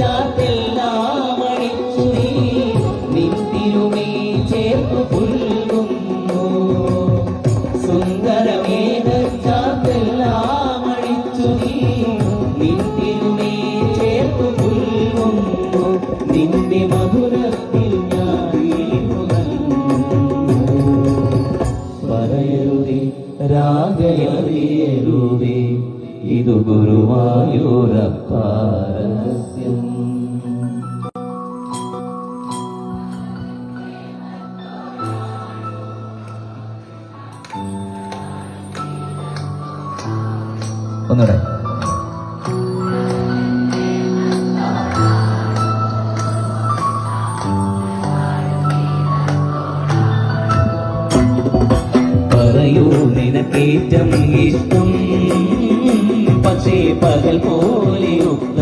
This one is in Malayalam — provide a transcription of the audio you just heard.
സുന്ദരമേഘച്ചാത്തെല്ലാം അണിച്ചു നീ നിന്തിരുമേ ചേർത്തു പുൽകുന്നു. സുന്ദരമേഘച്ചാത്തെല്ലാം അണിച്ചു നീ നിന്തിരുമേ ചേർത്തു പുൽകുന്നു. നിന്റെ മധുരത്തിൽ ഞാൻ പറയരുതേ രാഗയറിയരുതേ ഇതു ഗുരുവായൂരപ്പ രഹസ്യം. ഒന്നുകൂടെ. പറയൂ നിനക്കേറ്റം ഇഷ്ടം പക്ഷേ പകൽ പോലെയൊക്കെ